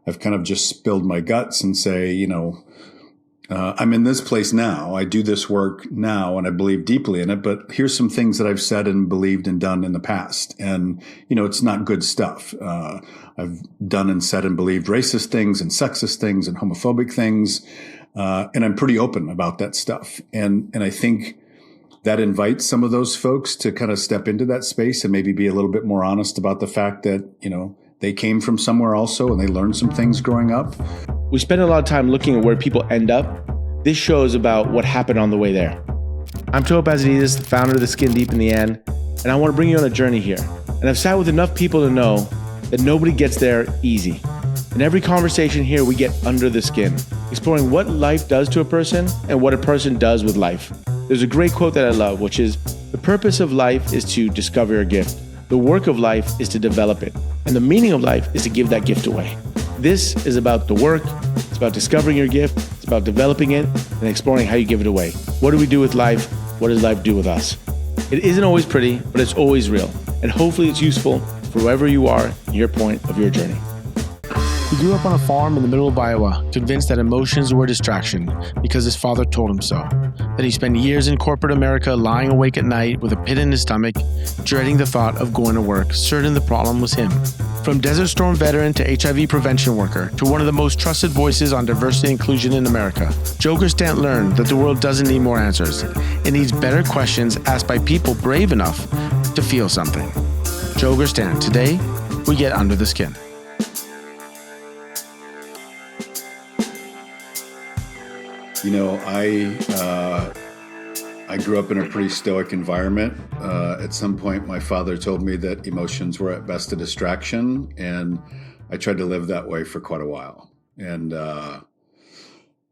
I've kind of just spilled my guts and say, I'm in this place now. I do this work now and I believe deeply in it, but here's some things that I've said and believed and done in the past. And, it's not good stuff. I've done and said and believed racist things and sexist things and homophobic things. And I'm pretty open about that stuff. And I think that invites some of those folks to kind of step into that space and maybe be a little bit more honest about the fact that, they came from somewhere also and they learned some things growing up. We spend a lot of time looking at where people end up. This show is about what happened on the way there. I'm Tope Azanidis, the founder of The Skin Deep in the End, and I want to bring you on a journey here. And I've sat with enough people to know that nobody gets there easy. In every conversation here, we get under the skin, exploring what life does to a person and what a person does with life. There's a great quote that I love, which is, the purpose of life is to discover your gift. The work of life is to develop it. And the meaning of life is to give that gift away. This is about the work. It's about discovering your gift. It's about developing it and exploring how you give it away. What do we do with life? What does life do with us? It isn't always pretty, but it's always real. And hopefully it's useful for wherever you are in your point of your journey. He grew up on a farm in the middle of Iowa, convinced that emotions were a distraction because his father told him so. Then he spent years in corporate America lying awake at night with a pit in his stomach, dreading the thought of going to work, certain the problem was him. From Desert Storm veteran to HIV prevention worker to one of the most trusted voices on diversity and inclusion in America, Joe Gerstandt learned that the world doesn't need more answers. It needs better questions asked by people brave enough to feel something. Joe Gerstandt. Today, we get under the skin. I grew up in a pretty stoic environment. At some point, my father told me that emotions were at best a distraction, and I tried to live that way for quite a while. And I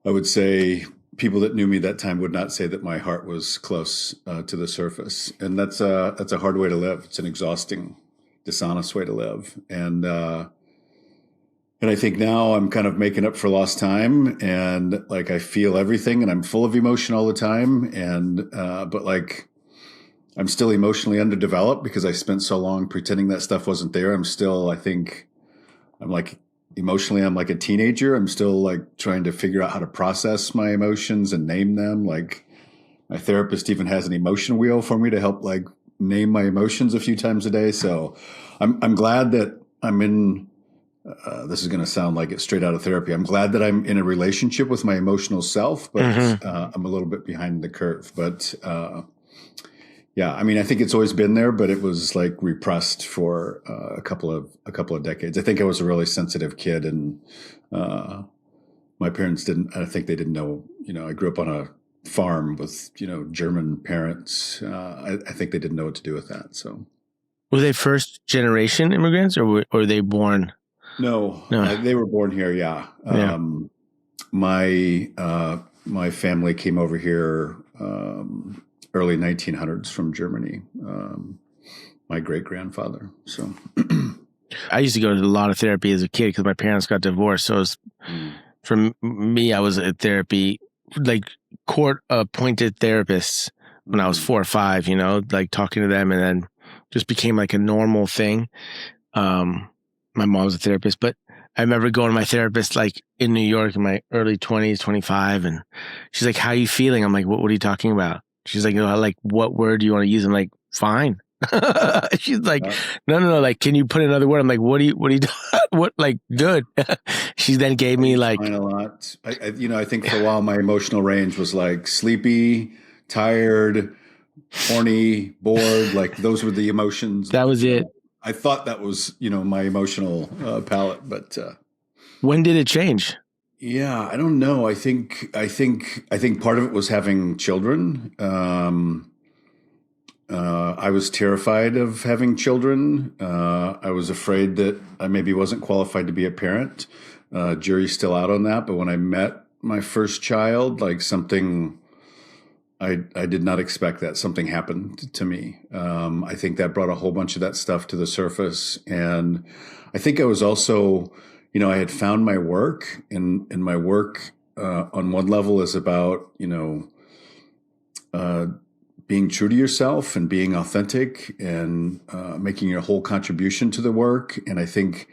would say people that knew me that time would not say that my heart was close to the surface, and that's a hard way to live. It's an exhausting, dishonest way to live, and I think now I'm kind of making up for lost time, and I feel everything and I'm full of emotion all the time. And, but I'm still emotionally underdeveloped because I spent so long pretending that stuff wasn't there. Emotionally, I'm like a teenager. I'm still trying to figure out how to process my emotions and name them. My therapist even has an emotion wheel for me to help name my emotions a few times a day. So I'm glad that I'm in, this is going to sound like it's straight out of therapy. I'm glad that I'm in a relationship with my emotional self, but I'm a little bit behind the curve. But I think it's always been there, but it was repressed for a couple of decades. I think I was a really sensitive kid, and my parents didn't. I think they didn't know. I grew up on a farm with German parents. I think they didn't know what to do with that. So, were they first generation immigrants, or were they born? No. They were born here. Yeah. My family came over here early 1900s from Germany. My great grandfather. So I used to go to a lot of therapy as a kid because my parents got divorced. So for me, I was at therapy, court appointed therapists when I was 4 or 5. Talking to them, and then just became a normal thing. My mom was a therapist, but I remember going to my therapist in New York in my early 20s, 25, and she's like, "How are you feeling?" I'm like, "What are you talking about?" She's like, "What word do you want to use?" I'm like, "Fine." She's like, "No, can you put another word?" I'm like, "What are you what good?" She then gave me fine a lot. I think for a while my emotional range was sleepy, tired, horny, bored. Those were the emotions. That was it. I thought that was, my emotional palette, but when did it change? Yeah, I don't know. I think part of it was having children. I was terrified of having children. I was afraid that I maybe wasn't qualified to be a parent. Jury's still out on that. But when I met my first child, something. I did not expect that. Something happened to me. I think that brought a whole bunch of that stuff to the surface. And I think I was also, I had found my work, and my work on one level is about, being true to yourself and being authentic and making your whole contribution to the work. And I think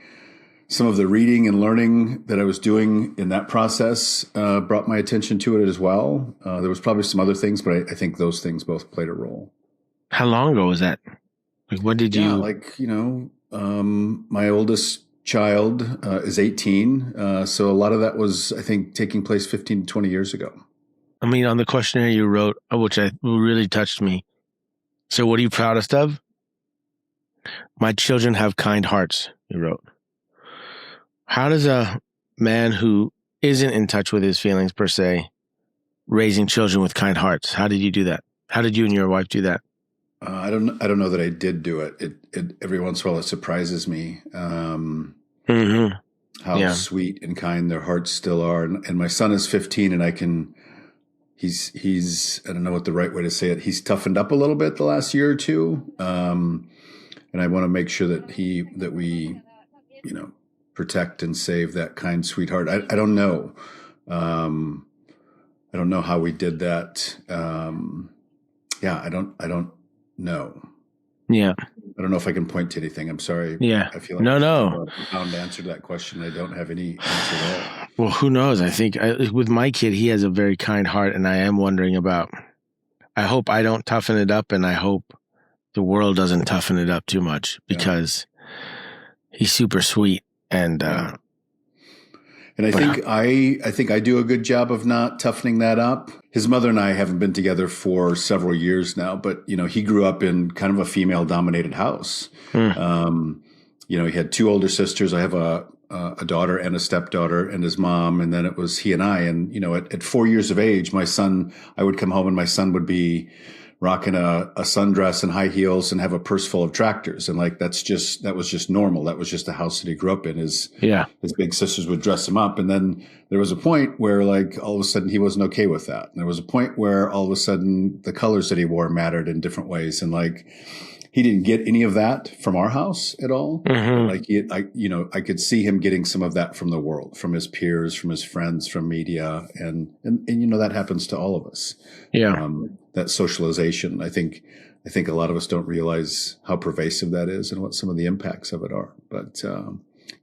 some of the reading and learning that I was doing in that process brought my attention to it as well. There was probably some other things, but I think those things both played a role. How long ago was that? Like, what did you? My oldest child is 18. So a lot of that was, I think, taking place 15 to 20 years ago. I mean, on the questionnaire you wrote, which really touched me. So what are you proudest of? My children have kind hearts, you wrote. How does a man who isn't in touch with his feelings per se, raising children with kind hearts, how did you do that? How did you and your wife do that? I don't know that I did do it. It every once in a while it surprises me how sweet and kind their hearts still are. And my son is 15, and he's I don't know what the right way to say it. He's toughened up a little bit the last year or two, and I want to make sure that we protect and save that kind sweetheart. I don't know. I don't know how we did that. I don't know. Yeah. I don't know if I can point to anything. I'm sorry. Yeah. I feel like no. A profound answer to that question. I don't have any answer there. Well, who knows? I think with my kid, he has a very kind heart, and I am wondering about, I hope I don't toughen it up, and I hope the world doesn't toughen it up too much, because he's super sweet. And I think I do a good job of not toughening that up. His mother and I haven't been together for several years now, but he grew up in kind of a female-dominated house. He had two older sisters. I have a daughter and a stepdaughter, and his mom, and then it was he and I. And at 4 years of age, I would come home and my son would be rocking a sundress and high heels and have a purse full of tractors. And that was just normal. That was just the house that he grew up in. His big sisters would dress him up. And then there was a point where all of a sudden he wasn't okay with that. And there was a point where all of a sudden the colors that he wore mattered in different ways. And he didn't get any of that from our house at all. Mm-hmm. I could see him getting some of that from the world, from his peers, from his friends, from media. And that happens to all of us. Yeah. That socialization. I think a lot of us don't realize how pervasive that is and what some of the impacts of it are. But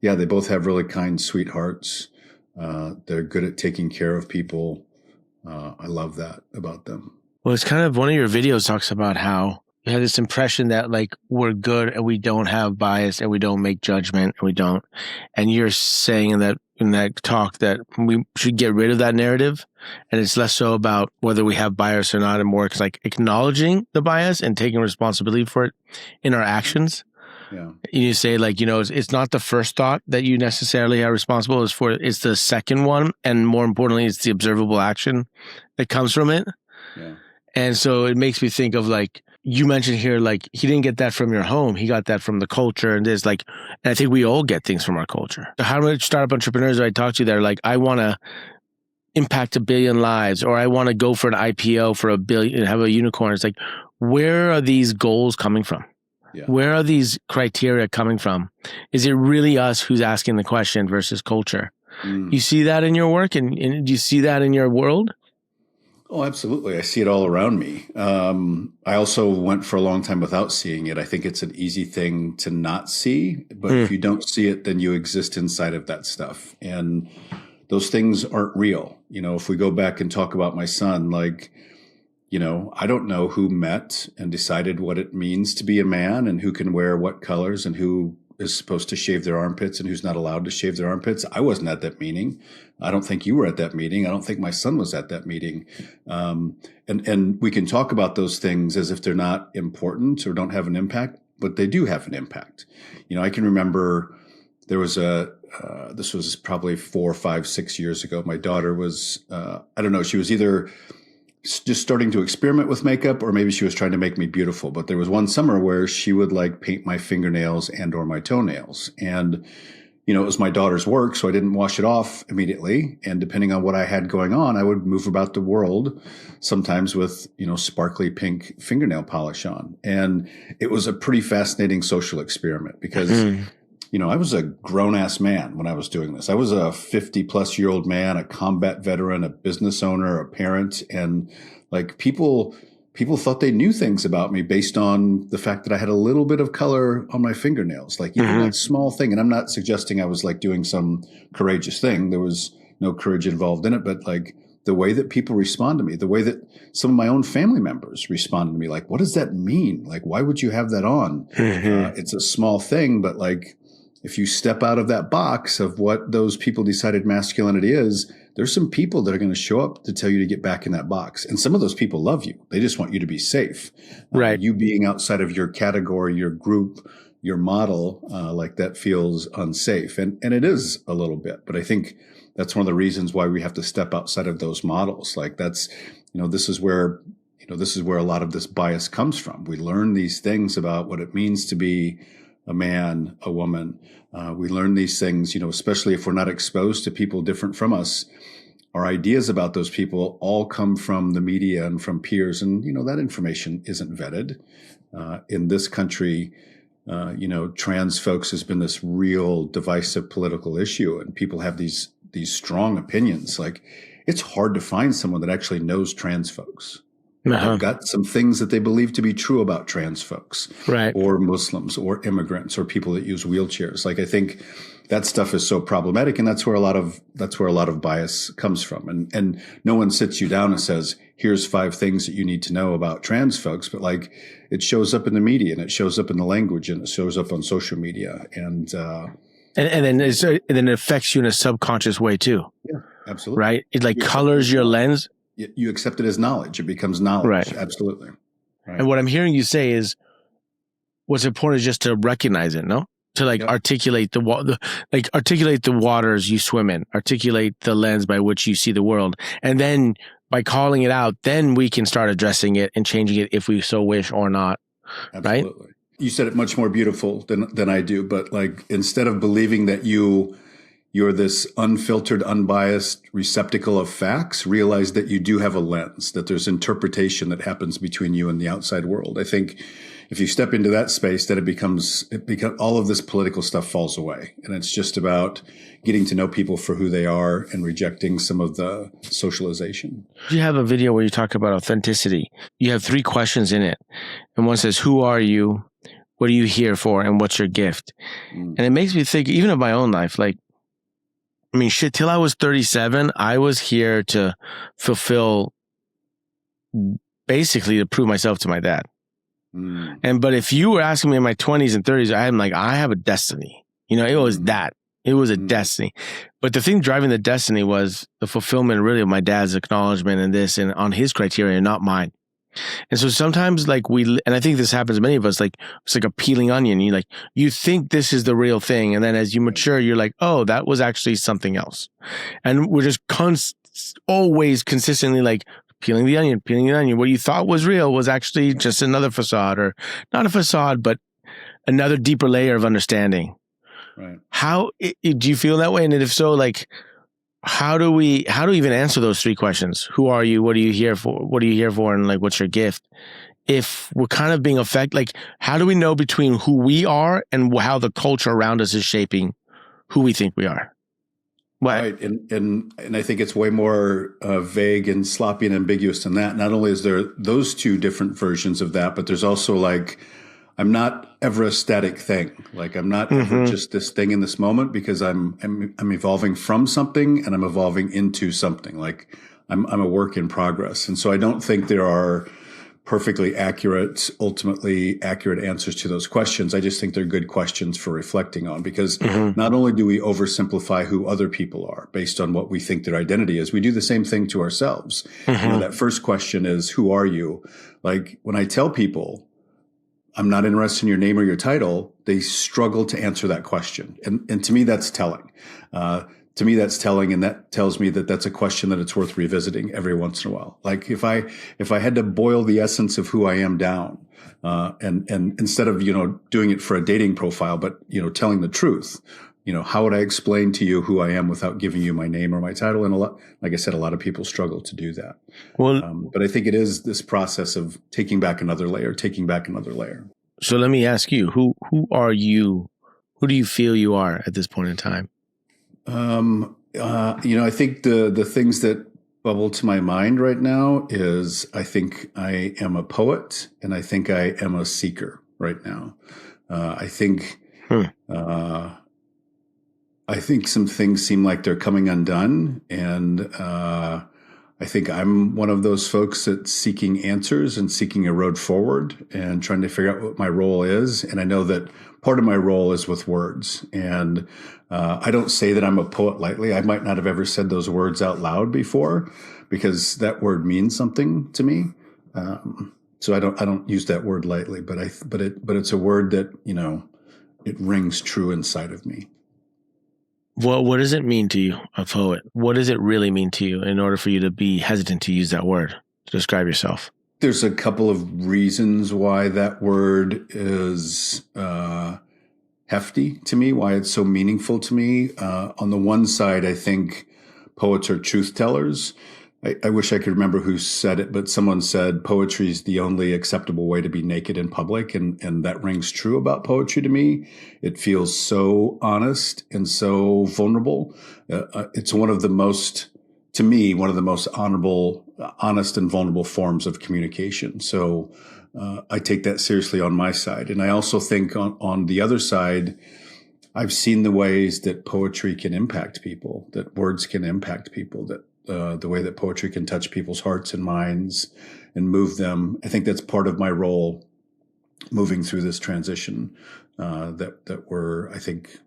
they both have really kind, sweet hearts. They're good at taking care of people. I love that about them. Well, it's kind of one of your videos talks about how you have this impression that we're good and we don't have bias and we don't make judgment and we don't. And you're saying in that talk that we should get rid of that narrative, and it's less so about whether we have bias or not, and more it's acknowledging the bias and taking responsibility for it in our actions. Yeah. You say it's not the first thought that you necessarily are responsible. It's the second one, and more importantly, it's the observable action that comes from it. Yeah. And so it makes me think of you mentioned here, he didn't get that from your home. He got that from the culture. And and I think we all get things from our culture. So how many startup entrepreneurs I talk to that are I want to impact 1 billion lives, or I want to go for an IPO for 1 billion and have a unicorn. It's where are these goals coming from? Yeah. Where are these criteria coming from? Is it really us who's asking the question versus culture? You see that in your work, and do you see that in your world? Oh, absolutely. I see it all around me. I also went for a long time without seeing it. I think it's an easy thing to not see, but if you don't see it, then you exist inside of that stuff. And those things aren't real. If we go back and talk about my son, I don't know who met and decided what it means to be a man and who can wear what colors and who is supposed to shave their armpits and who's not allowed to shave their armpits. I wasn't at that meeting. I don't think you were at that meeting. I don't think my son was at that meeting. And we can talk about those things as if they're not important or don't have an impact, but they do have an impact. I can remember there was this was probably 4, 5, 6 years ago. My daughter was, she was either just starting to experiment with makeup, or maybe she was trying to make me beautiful. But there was one summer where she would paint my fingernails and or my toenails. And, it was my daughter's work, so I didn't wash it off immediately. And depending on what I had going on, I would move about the world, sometimes with, sparkly pink fingernail polish on. And it was a pretty fascinating social experiment because, I was a grown-ass man when I was doing this. I was a 50-plus-year-old man, a combat veteran, a business owner, a parent, and people people thought they knew things about me based on the fact that I had a little bit of color on my fingernails, like even that small thing. And I'm not suggesting I was like doing some courageous thing. There was no courage involved in it, but like the way that people respond to me, the way that some of my own family members responded to me, like, what does that mean? Like, why would you have that on? It's a small thing, but like, if you step out of that box of what those people decided masculinity is, there's some people that are going to show up to tell you to get back in that box. And some of those people love you. They just want you to be safe. Right. You being outside of your category, your group, your model, like that feels unsafe. And it is a little bit, but I think that's one of the reasons why we have to step outside of those models. Like that's, this is where a lot of this bias comes from. We learn these things about what it means to be a man, a woman. We learn these things, especially if we're not exposed to people different from us. Our ideas about those people all come from the media and from peers. And, that information isn't vetted. In this country, trans folks has been this real divisive political issue, and people have these strong opinions. Like, it's hard to find someone that actually knows trans folks. They've got some things that they believe to be true about trans folks, right, or Muslims or immigrants or people that use wheelchairs. Like, I think that stuff is so problematic, and that's where a lot of bias comes from. And no one sits you down and says, here's 5 things that you need to know about trans folks, but like, it shows up in the media, and it shows up in the language, and it shows up on social media, and then it affects you in a subconscious way too. Yeah, absolutely. Right, it like colors your lens. You accept it as knowledge. It becomes knowledge. Right. Absolutely. Right. And what I'm hearing you say is, what's important is just to recognize it, no? To like articulate articulate the waters you swim in, articulate the lens by which you see the world. And then by calling it out, then we can start addressing it and changing it if we so wish or not. Absolutely. Right? You said it much more beautiful than I do, but like, instead of believing that you're this unfiltered, unbiased receptacle of facts, realize that you do have a lens, that there's interpretation that happens between you and the outside world. I think if you step into that space, then it becomes all of this political stuff falls away. And it's just about getting to know people for who they are and rejecting some of the socialization. You have a video where you talk about authenticity. You have 3 questions in it. And one says, who are you? What are you here for? And what's your gift? And it makes me think even of my own life, like, I mean, shit, till I was 37, I was here to fulfill, basically to prove myself to my dad. But if you were asking me in my 20s and 30s, I'm like, I have a destiny. It was that. It was a destiny. But the thing driving the destiny was the fulfillment really of my dad's acknowledgement and this and on his criteria, not mine. And so sometimes like and I think this happens to many of us, like it's like a peeling onion. You think this is the real thing. And then as you mature, you're like, oh, that was actually something else. And we're just always consistently like peeling the onion. What you thought was real was actually just another facade, or not a facade, but another deeper layer of understanding. Right. How do you feel that way? And if so, like, how do we even answer those 3 questions? Who are you? What are you here for? What are you here for? And like, what's your gift? If we're kind of being affected, like, how do we know between who we are and how the culture around us is shaping who we think we are? Right. And I think it's way more vague and sloppy and ambiguous than that. Not only is there those 2 different versions of that, but there's also like, I'm not ever a static thing. Like, I'm not ever just this thing in this moment, because I'm evolving from something and I'm evolving into something. Like, I'm a work in progress. And so I don't think there are ultimately accurate answers to those questions. I just think they're good questions for reflecting on, because not only do we oversimplify who other people are based on what we think their identity is, we do the same thing to ourselves. That first question is, who are you? Like, when I tell people I'm not interested in your name or your title, they struggle to answer that question. And to me, that's telling. And that tells me that that's a question that it's worth revisiting every once in a while. Like, if I had to boil the essence of who I am down, and instead of, doing it for a dating profile, but, telling the truth, how would I explain to you who I am without giving you my name or my title? And like I said, a lot of people struggle to do that. Well, but I think it is this process of taking back another layer. So let me ask you, who are you? Who do you feel you are at this point in time? I think the things that bubble to my mind right now is I think I am a poet and I think I am a seeker right now. I think Hmm. I think some things seem like they're coming undone, and I think I'm one of those folks that's seeking answers and seeking a road forward and trying to figure out what my role is. And I know that part of my role is with words. And I don't say that I'm a poet lightly. I might not have ever said those words out loud before because that word means something to me. So I don't use that word lightly, but it's a word that, it rings true inside of me. What does it mean to you, a poet? What does it really mean to you in order for you to be hesitant to use that word to describe yourself? There's a couple of reasons why that word is hefty to me, why it's so meaningful to me. On the one side, I think poets are truth tellers. I wish I could remember who said it, but someone said poetry is the only acceptable way to be naked in public. And that rings true about poetry to me. It feels so honest and so vulnerable. It's one of the most honorable, honest and vulnerable forms of communication. So I take that seriously on my side. And I also think on the other side, I've seen the ways that poetry can impact people, that words can impact people, that the way that poetry can touch people's hearts and minds and move them. I think that's part of my role moving through this transition that we're, I think,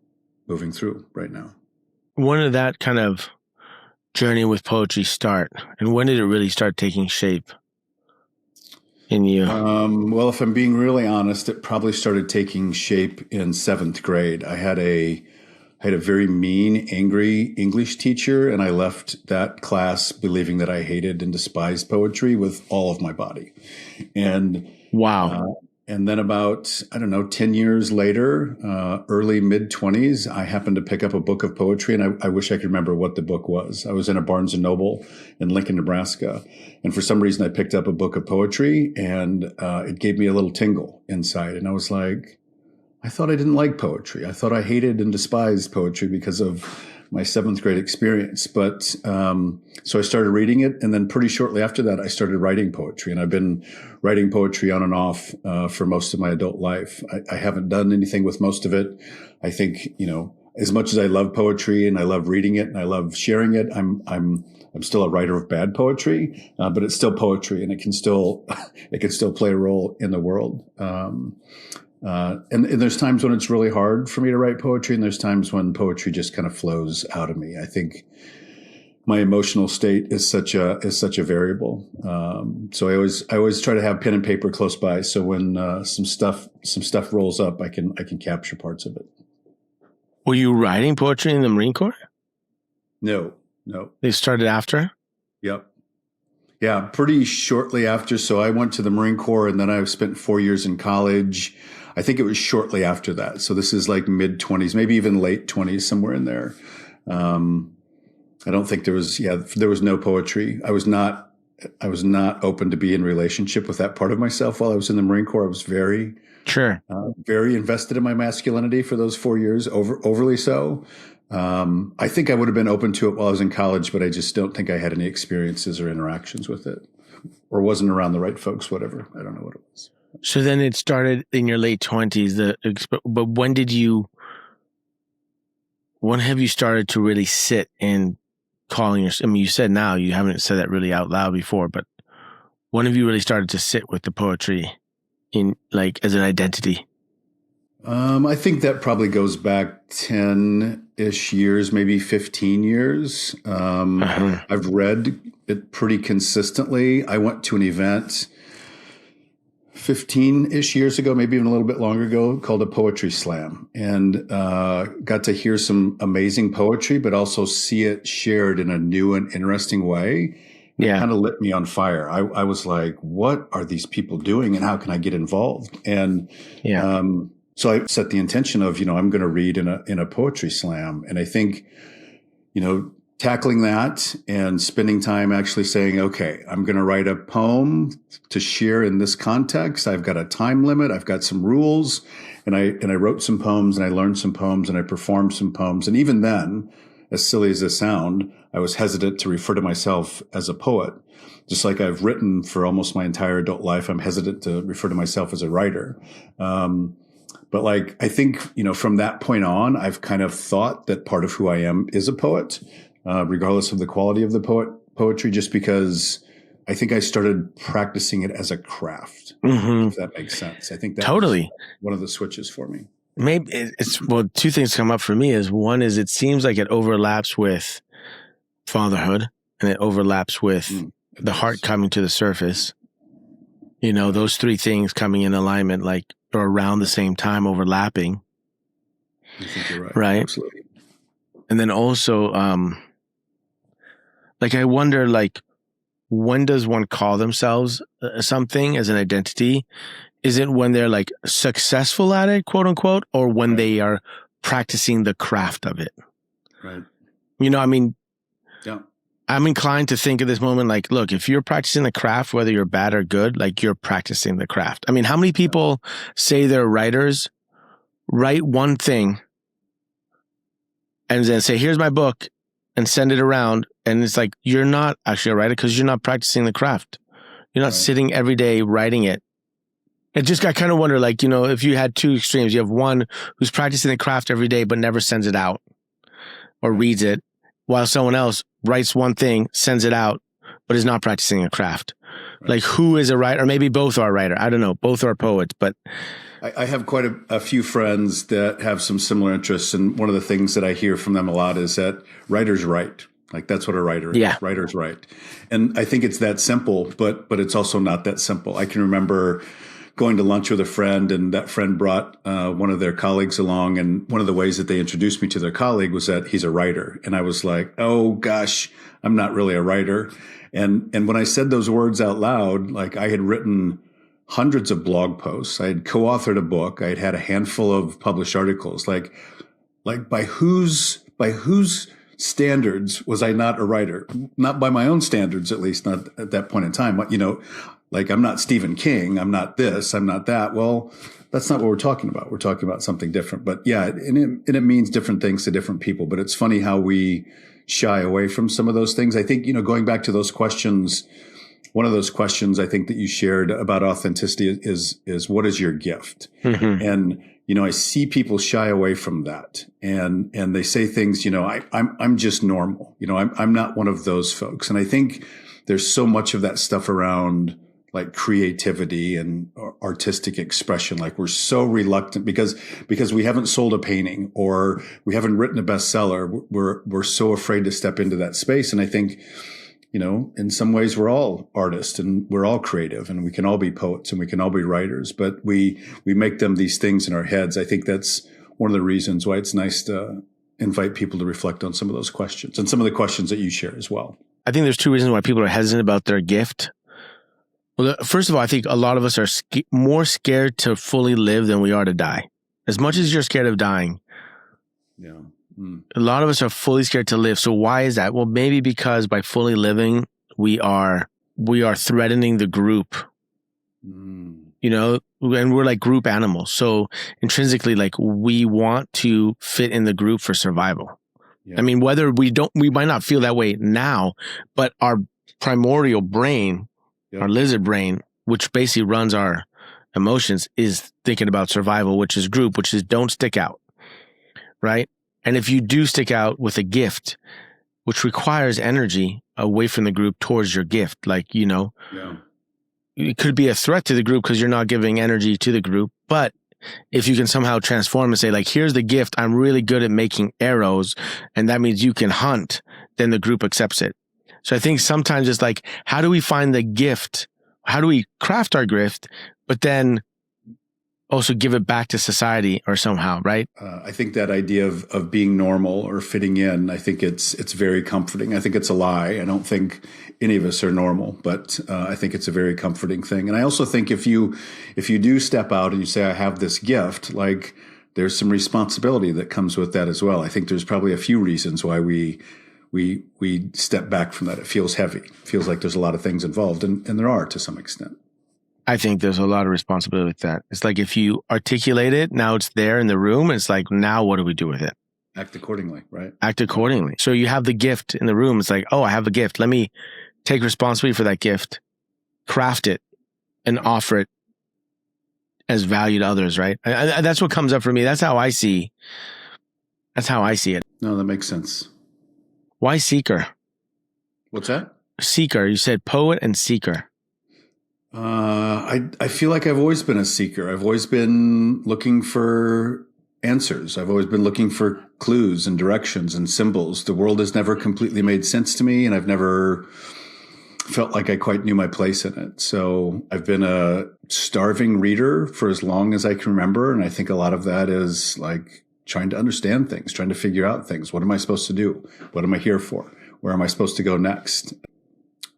moving through right now. When did that kind of journey with poetry start? And when did it really start taking shape in you? Well, if I'm being really honest, it probably started taking shape in 7th grade. I had a very mean, angry English teacher, and I left that class believing that I hated and despised poetry with all of my body. And wow. And then about, 10 years later, early mid-20s, I happened to pick up a book of poetry, and I wish I could remember what the book was. I was in a Barnes & Noble in Lincoln, Nebraska. And for some reason, I picked up a book of poetry, and it gave me a little tingle inside. And I was like, I thought I didn't like poetry. I thought I hated and despised poetry because of my 7th grade experience. But so I started reading it. And then pretty shortly after that, I started writing poetry. And I've been writing poetry on and off for most of my adult life. I haven't done anything with most of it. I think, as much as I love poetry and I love reading it and I love sharing it, I'm still a writer of bad poetry, but it's still poetry and it can still play a role in the world. And there's times when it's really hard for me to write poetry, and there's times when poetry just kind of flows out of me. I think my emotional state is such a variable. So I always try to have pen and paper close by, so when some stuff rolls up, I can capture parts of it. Were you writing poetry in the Marine Corps? No. They started after? Yep. Yeah, pretty shortly after. So I went to the Marine Corps, and then I spent 4 years in college. I think it was shortly after that. So this is like mid-20s, maybe even late 20s, somewhere in there. I don't think there was no poetry. I was not open to be in relationship with that part of myself while I was in the Marine Corps. I was very invested in my masculinity for those 4 years, overly so. I think I would have been open to it while I was in college, but I just don't think I had any experiences or interactions with it, or wasn't around the right folks, whatever. I don't know what it was. So then it started in your late 20s. But when have you started to really sit and calling yourself? I mean, you said now you haven't said that really out loud before, but when have you really started to sit with the poetry in as an identity? I think that probably goes back 10-ish years, maybe 15 years. I've read it pretty consistently. I went to an event 15-ish years ago, maybe even a little bit longer ago, called a poetry slam, and got to hear some amazing poetry, but also see it shared in a new and interesting way. It kind of lit me on fire. I was like, what are these people doing and how can I get involved? And so I set the intention of, I'm going to read in a poetry slam. And I think, tackling that and spending time actually saying, okay, I'm going to write a poem to share in this context. I've got a time limit. I've got some rules. And I wrote some poems and I learned some poems and I performed some poems. And even then, as silly as this sound, I was hesitant to refer to myself as a poet. Just like I've written for almost my entire adult life, I'm hesitant to refer to myself as a writer. But like, I think, from that point on, I've kind of thought that part of who I am is a poet, regardless of the quality of the poetry, just because I think I started practicing it as a craft, if that makes sense. I think that totally one of the switches for me. Maybe two things come up for me is one is it seems like it overlaps with fatherhood and it overlaps with the heart coming to the surface. Those three things coming in alignment, like or around the same time, overlapping. I think you're right. Right. Absolutely. And then also, I wonder, when does one call themselves something as an identity? Is it when they're like successful at it, quote unquote, or when they are practicing the craft of it? Right. Yeah. I'm inclined to think at this moment, look, if you're practicing the craft, whether you're bad or good, you're practicing the craft. How many people say they're writers, write one thing, and then say, here's my book, and send it around. And it's like, you're not actually a writer because you're not practicing the craft. You're not sitting every day writing it. It just got kind of wonder, if you had two extremes, you have one who's practicing the craft every day, but never sends it out or reads it, while someone else writes one thing, sends it out, but is not practicing a craft. Right. Who is a writer? Or maybe both are a writer. I don't know. Both are poets, but I have quite a few friends that have some similar interests. And one of the things that I hear from them a lot is that writers write. That's what a writer is. Writers write. And I think it's that simple, but it's also not that simple. I can remember going to lunch with a friend, and that friend brought one of their colleagues along. And one of the ways that they introduced me to their colleague was that he's a writer. And I was like, oh gosh, I'm not really a writer. And when I said those words out loud, I had written hundreds of blog posts. I had co-authored a book. I had had a handful of published articles. By whose standards was I not a writer? Not by my own standards, at least not at that point in time. I'm not Stephen King. I'm not this. I'm not that. Well, that's not what we're talking about. We're talking about something different. But yeah, and it means different things to different people. But it's funny how we shy away from some of those things. I think, going back to those questions, one of those questions I think that you shared about authenticity is what is your gift? Mm-hmm. And, I see people shy away from that, and they say things, I'm just normal. I'm not one of those folks. And I think there's so much of that stuff around creativity and artistic expression. We're so reluctant because we haven't sold a painting or we haven't written a bestseller. We're so afraid to step into that space. And I think, in some ways we're all artists and we're all creative and we can all be poets and we can all be writers, but we make them these things in our heads. I think that's one of the reasons why it's nice to invite people to reflect on some of those questions and some of the questions that you share as well. I think there's two reasons why people are hesitant about their gift. Well, first of all, I think a lot of us are more scared to fully live than we are to die. As much as you're scared of dying, a lot of us are fully scared to live. So why is that? Well, maybe because by fully living, we are threatening the group. And we're like group animals. So intrinsically, we want to fit in the group for survival. Yeah. Whether we might not feel that way now, but our primordial brain, our lizard brain, which basically runs our emotions, is thinking about survival, which is group, which is don't stick out, right? And if you do stick out with a gift, which requires energy away from the group towards your gift, it could be a threat to the group because you're not giving energy to the group. But if you can somehow transform and say, here's the gift, I'm really good at making arrows, and that means you can hunt, then the group accepts it. So I think sometimes it's how do we find the gift? How do we craft our gift, but then also give it back to society or somehow, right? I think that idea of being normal or fitting in, I think it's very comforting. I think it's a lie. I don't think any of us are normal, but I think it's a very comforting thing. And I also think if you do step out and you say, I have this gift, there's some responsibility that comes with that as well. I think there's probably a few reasons why we step back from that. It feels heavy. It feels like there's a lot of things involved, and there are to some extent. I think there's a lot of responsibility with that. It's if you articulate it, now it's there in the room. It's now what do we do with it? Act accordingly, right? Act accordingly. So you have the gift in the room. It's like, oh, I have a gift. Let me take responsibility for that gift, craft it, and offer it as value to others, right? That's what comes up for me. That's how I see it. No, that makes sense. Why seeker? What's that? Seeker. You said poet and seeker. I feel like I've always been a seeker. I've always been looking for answers. I've always been looking for clues and directions and symbols. The world has never completely made sense to me, and I've never felt like I quite knew my place in it. So I've been a starving reader for as long as I can remember, and I think a lot of that is like trying to understand things, trying to figure out things. What am I supposed to do? What am I here for? Where am I supposed to go next?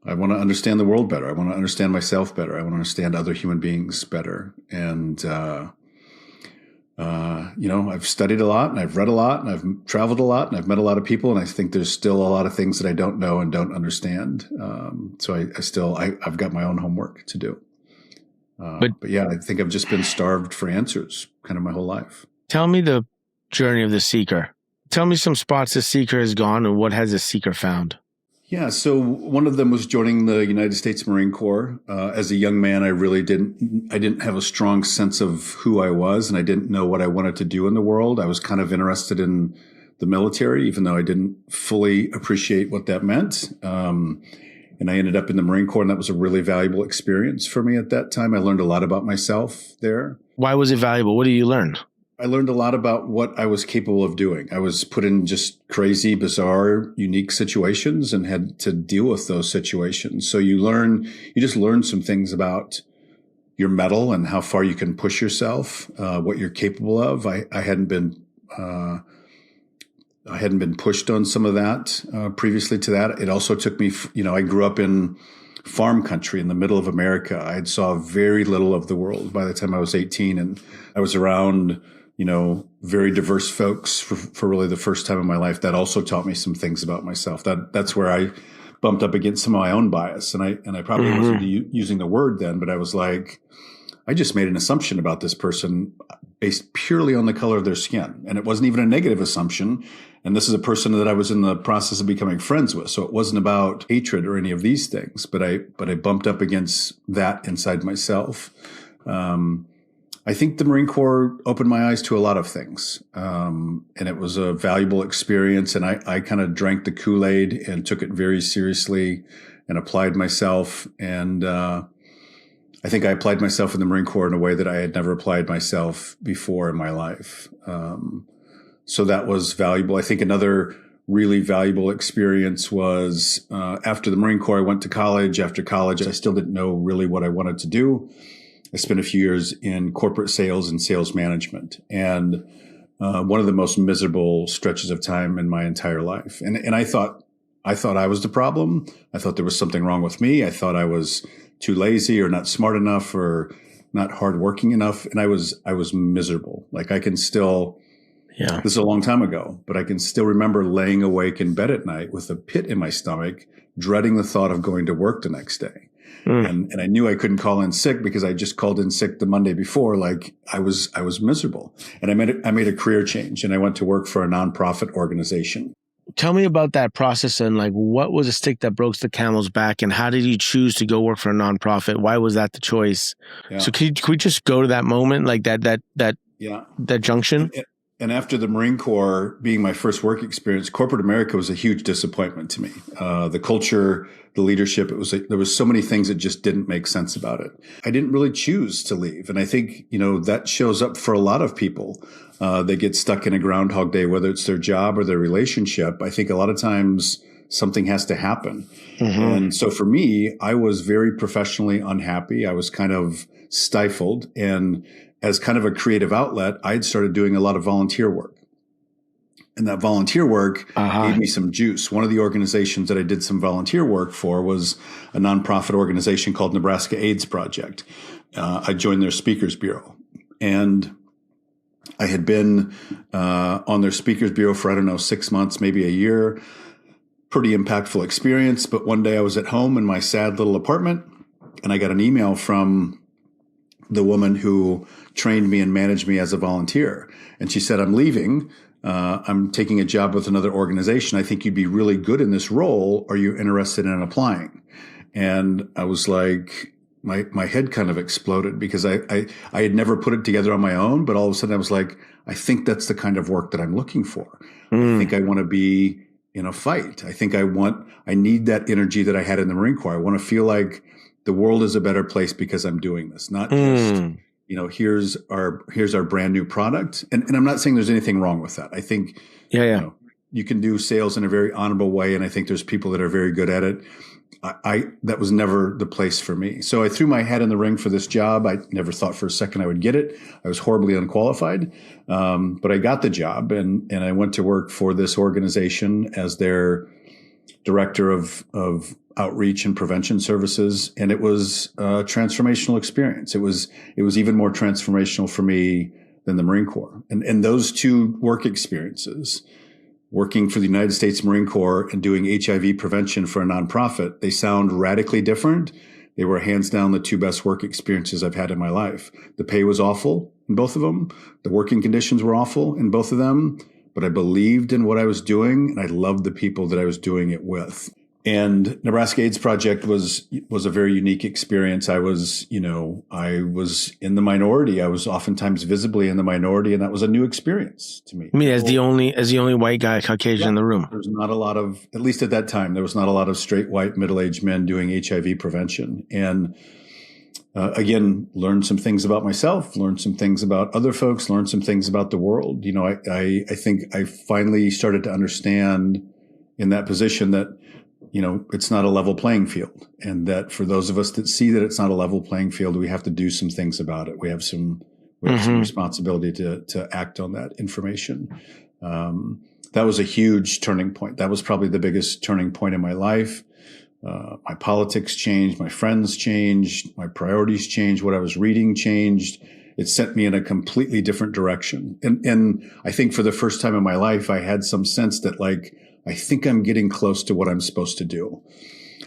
I want to understand the world better. I want to understand myself better. I want to understand other human beings better. And, I've studied a lot and I've read a lot and I've traveled a lot and I've met a lot of people. And I think there's still a lot of things that I don't know and don't understand. So I've got my own homework to do. But yeah, I think I've just been starved for answers kind of my whole life. Tell me the journey of the seeker. Tell me some spots the seeker has gone and what has the seeker found? Yeah, so one of them was joining the United States Marine Corps. As a young man, I didn't have a strong sense of who I was, and I didn't know what I wanted to do in the world. I was kind of interested in the military, even though I didn't fully appreciate what that meant. And I ended up in the Marine Corps, and that was a really valuable experience for me at that time. I learned a lot about myself there. Why was it valuable? What did you learn? I learned a lot about what I was capable of doing. I was put in just crazy, bizarre, unique situations and had to deal with those situations. So you just learn some things about your mettle and how far you can push yourself, what you're capable of. I hadn't been pushed on some of that previously to that. It also took me, I grew up in farm country in the middle of America. I saw very little of the world by the time I was 18, and I was around very diverse folks for really the first time in my life. That also taught me some things about myself. That's where I bumped up against some of my own bias. And I probably wasn't using the word then, but I was like, I just made an assumption about this person based purely on the color of their skin. And it wasn't even a negative assumption. And this is a person that I was in the process of becoming friends with. So it wasn't about hatred or any of these things, but I bumped up against that inside myself. I think the Marine Corps opened my eyes to a lot of things. And it was a valuable experience. And I kind of drank the Kool-Aid and took it very seriously and applied myself. And I think I applied myself in the Marine Corps in a way that I had never applied myself before in my life. So that was valuable. I think another really valuable experience was after the Marine Corps, I went to college. After college, I still didn't know really what I wanted to do. I spent a few years in corporate sales and sales management, and one of the most miserable stretches of time in my entire life. And I thought I was the problem. I thought there was something wrong with me. I thought I was too lazy or not smart enough or not hardworking enough. And I was miserable. Like I can still, this is a long time ago, but I can still remember laying awake in bed at night with a pit in my stomach, dreading the thought of going to work the next day. And I knew I couldn't call in sick because I just called in sick the Monday before. Like I was miserable, and I made a career change, and I went to work for a nonprofit organization. Tell me about that process and like what was the stick that broke the camel's back, and how did you choose to go work for a nonprofit? Why was that the choice? Yeah. So could we just go to that moment, like that junction? And after the Marine Corps being my first work experience, corporate America was a huge disappointment to me. The culture, the leadership, there was so many things that just didn't make sense about it. I didn't really choose to leave. And I think, that shows up for a lot of people. They get stuck in a Groundhog Day, whether it's their job or their relationship. I think a lot of times something has to happen. And so for me, I was very professionally unhappy. I was kind of stifled, and as kind of a creative outlet, I'd started doing a lot of volunteer work. And that volunteer work gave me some juice. One of the organizations that I did some volunteer work for was a nonprofit organization called Nebraska AIDS Project. I joined their speakers bureau. And I had been on their speakers bureau for, 6 months, maybe a year. Pretty impactful experience. But one day I was at home in my sad little apartment, and I got an email from the woman who trained me and managed me as a volunteer. And she said, I'm leaving. I'm taking a job with another organization. I think you'd be really good in this role. Are you interested in applying? And I was like, my head kind of exploded because I had never put it together on my own, but all of a sudden I was like, I think that's the kind of work that I'm looking for. I think I want to be in a fight. I think I need that energy that I had in the Marine Corps. I want to feel like the world is a better place because I'm doing this, not just, here's our brand new product. And I'm not saying there's anything wrong with that. I think, you can do sales in a very honorable way. And I think there's people that are very good at it. That was never the place for me. So I threw my hat in the ring for this job. I never thought for a second I would get it. I was horribly unqualified. But I got the job and I went to work for this organization as their director of outreach and prevention services. And it was a transformational experience. It was even more transformational for me than the Marine Corps. And those two work experiences, working for the United States Marine Corps and doing HIV prevention for a nonprofit, they sound radically different. They were hands down the two best work experiences I've had in my life. The pay was awful in both of them. The working conditions were awful in both of them, but I believed in what I was doing and I loved the people that I was doing it with. And Nebraska AIDS Project was a very unique experience. I was in the minority. I was oftentimes visibly in the minority, and that was a new experience to me. I mean, as the only white guy, Caucasian in the room. There's not a lot of, at least at that time, there was not a lot of straight white middle-aged men doing HIV prevention. And again, learned some things about myself, learned some things about other folks, learned some things about the world. I think I finally started to understand in that position that it's not a level playing field, and that for those of us that see that it's not a level playing field, we have to do some things about it. We have some responsibility to act on that information. That was a huge turning point. That was probably the biggest turning point in my life. My politics changed, my friends changed, my priorities changed, what I was reading changed. It sent me in a completely different direction. And I think for the first time in my life, I had some sense that I think I'm getting close to what I'm supposed to do.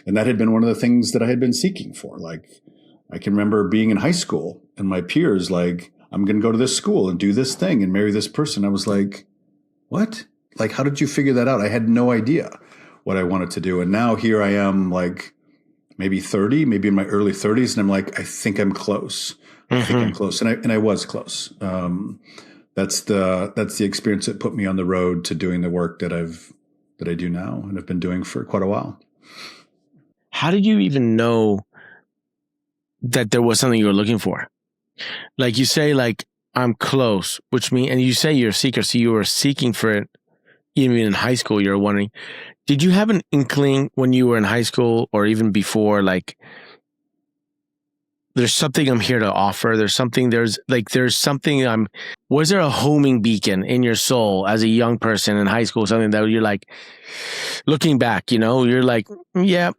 And that had been one of the things that I had been seeking for. I can remember being in high school and my peers, I'm going to go to this school and do this thing and marry this person. I was like, what? How did you figure that out? I had no idea what I wanted to do. And now here I am, maybe 30, maybe in my early 30s. And I'm like, I think I'm close. I think I'm close. And I was close. That's the experience that put me on the road to doing the work that I do now and have been doing for quite a while. How did you even know that there was something you were looking for? You say, I'm close, which means, and you say you're a seeker, so you were seeking for it even in high school. You're wondering, did you have an inkling when you were in high school or even before, there's something I'm here to offer. Was there a homing beacon in your soul as a young person in high school, something that you're looking back, you're yeah.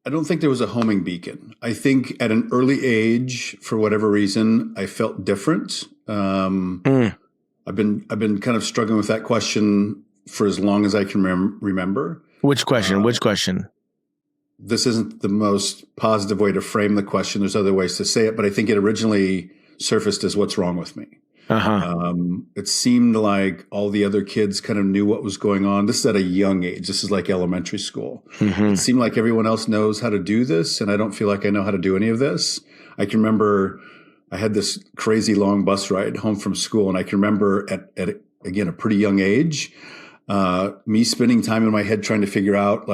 I don't think there was a homing beacon. I think at an early age, for whatever reason, I felt different. I've been kind of struggling with that question for as long as I can remember. Which question? This isn't the most positive way to frame the question. There's other ways to say it, but I think it originally surfaced as what's wrong with me. It seemed like all the other kids kind of knew what was going on. This is at a young age. This is like elementary school. It seemed like everyone else knows how to do this, and I don't feel like I know how to do any of this. I can remember I had this crazy long bus ride home from school, and I can remember at again, a pretty young age, me spending time in my head trying to figure out,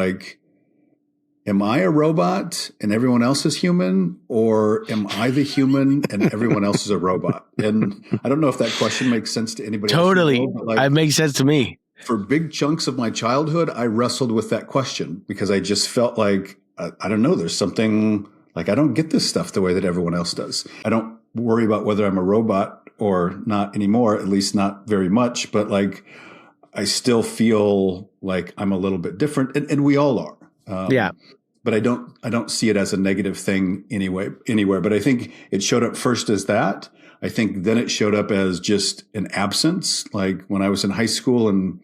am I a robot and everyone else is human, or am I the human and everyone else is a robot? And I don't know if that question makes sense to anybody totally else. Totally. It makes sense to me. For big chunks of my childhood, I wrestled with that question because I just felt like, I don't know, there's something I don't get this stuff the way that everyone else does. I don't worry about whether I'm a robot or not anymore, at least not very much, but I still feel like I'm a little bit different, and we all are. But I don't see it as a negative thing anywhere. But I think it showed up first as that. I think then it showed up as just an absence. When I was in high school and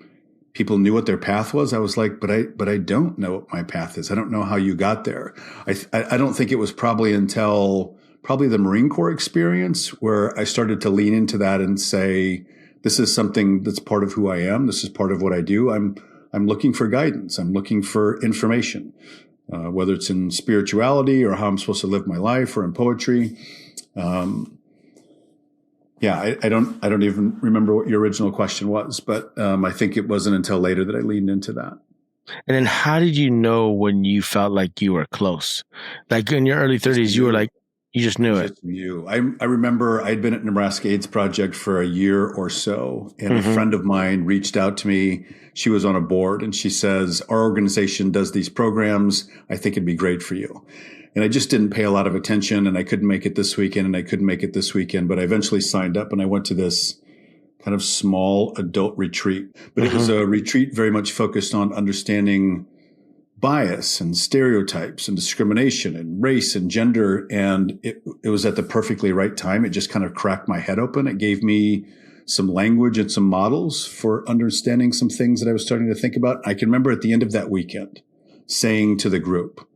people knew what their path was, I was like, but I don't know what my path is. I don't know how you got there. I don't think it was probably until the Marine Corps experience where I started to lean into that and say, this is something that's part of who I am. This is part of what I do. I'm looking for guidance. I'm looking for information, whether it's in spirituality or how I'm supposed to live my life or in poetry. I don't even remember what your original question was, but I think it wasn't until later that I leaned into that. And then how did you know when you felt like you were close? Like in your early 30s, you were like, you just knew it. I remember I'd been at Nebraska AIDS Project for a year or so, and a friend of mine reached out to me. She was on a board, and she says, our organization does these programs. I think it'd be great for you. And I just didn't pay a lot of attention, and I couldn't make it this weekend, but I eventually signed up, and I went to this kind of small adult retreat. But it was a retreat very much focused on understanding bias and stereotypes and discrimination and race and gender. And it was at the perfectly right time. It just kind of cracked my head open. It gave me some language and some models for understanding some things that I was starting to think about. I can remember at the end of that weekend saying to the group,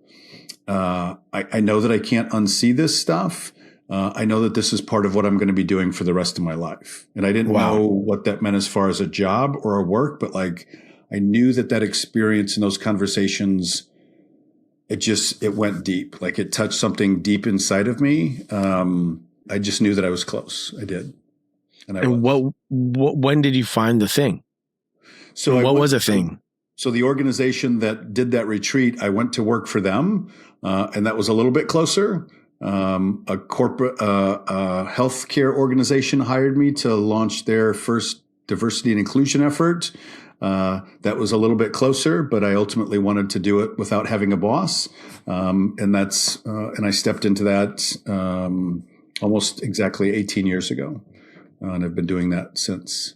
I know that I can't unsee this stuff. I know that this is part of what I'm going to be doing for the rest of my life. And I didn't know what that meant as far as a job or a work, but like, I knew that experience and those conversations, it went deep. Like it touched something deep inside of me. I just knew that I was close. I did. And when did you find the thing? So what was a thing? So the organization that did that retreat, I went to work for them. And that was a little bit closer. A corporate, healthcare organization hired me to launch their first diversity and inclusion effort. That was a little bit closer, but I ultimately wanted to do it without having a boss. And I stepped into that, almost exactly 18 years ago. And I've been doing that since.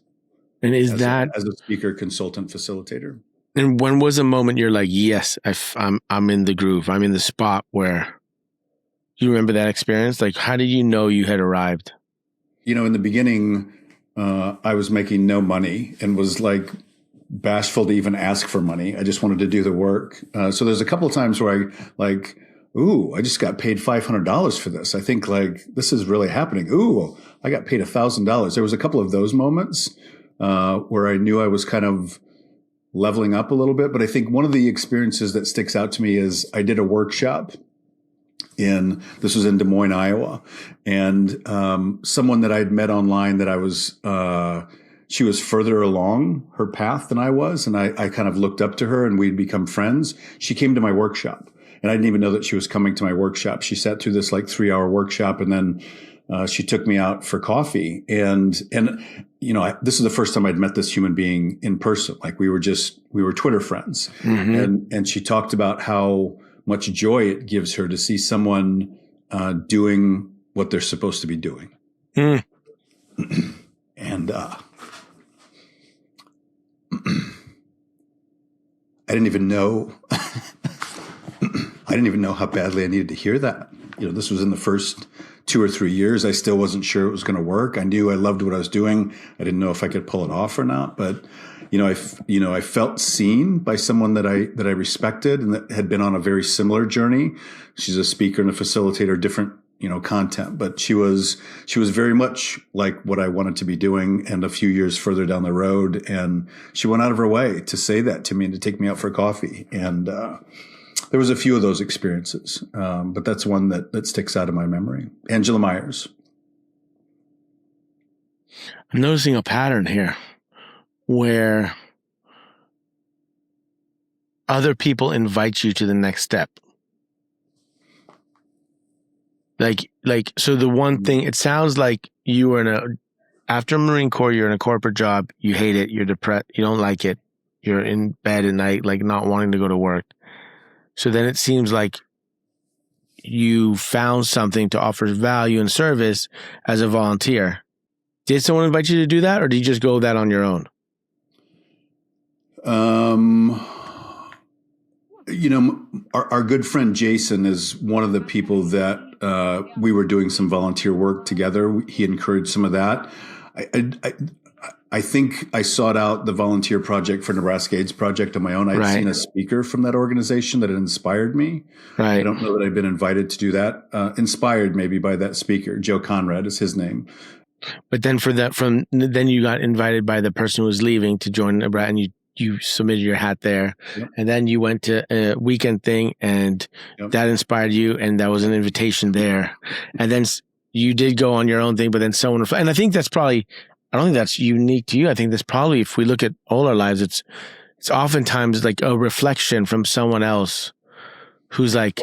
And as a speaker, consultant, facilitator. And when was a moment you're like, yes, I'm in the groove. I'm in the spot where you remember that experience? Like, how did you know you had arrived? In the beginning, I was making no money and was like bashful to even ask for money. I just wanted to do the work. So there's a couple of times where I just got paid $500 for this. I think like, this is really happening. Ooh, I got paid $1,000. There was a couple of those moments, where I knew I was kind of leveling up a little bit. But I think one of the experiences that sticks out to me is I did a workshop this was in Des Moines, Iowa. And, someone that I'd met online that she was further along her path than I was. And I kind of looked up to her and we'd become friends. She came to my workshop and I didn't even know that she was coming to my workshop. She sat through this like 3-hour workshop and then, she took me out for coffee and this is the first time I'd met this human being in person. Like we were Twitter friends. And she talked about how much joy it gives her to see someone, doing what they're supposed to be doing. And, I didn't even know how badly I needed to hear that. This was in the first 2 or 3 years. I still wasn't sure it was going to work. I knew I loved what I was doing. I didn't know if I could pull it off or not, but I felt seen by someone that I respected and that had been on a very similar journey. She's a speaker and a facilitator, different, content, but she was very much like what I wanted to be doing and a few years further down the road. And she went out of her way to say that to me and to take me out for coffee. And, there was a few of those experiences. But that's one that sticks out of my memory. Angela Myers. I'm noticing a pattern here where other people invite you to the next step. So the one thing, it sounds like you were after Marine Corps, you're in a corporate job, you hate it, you're depressed, you don't like it, you're in bed at night, like not wanting to go to work. So then it seems like you found something to offer value and service as a volunteer. Did someone invite you to do that, or did you just go that on your own? Our good friend Jason is one of the people that we were doing some volunteer work together. He encouraged some of that. I think I sought out the volunteer project for Nebraska AIDS Project on my own. I'd seen a speaker from that organization that had inspired me. I don't know that I've been invited to do that. Inspired maybe by that speaker. Joe Conrad is his name. But then then you got invited by the person who was leaving to join Nebraska, and you submitted your hat there. Yep. And then you went to a weekend thing, and that inspired you, and that was an invitation there. And then you did go on your own thing, but then someone, and I think that's probably, I don't think that's unique to you. I think that's probably, if we look at all our lives, it's oftentimes like a reflection from someone else who's like,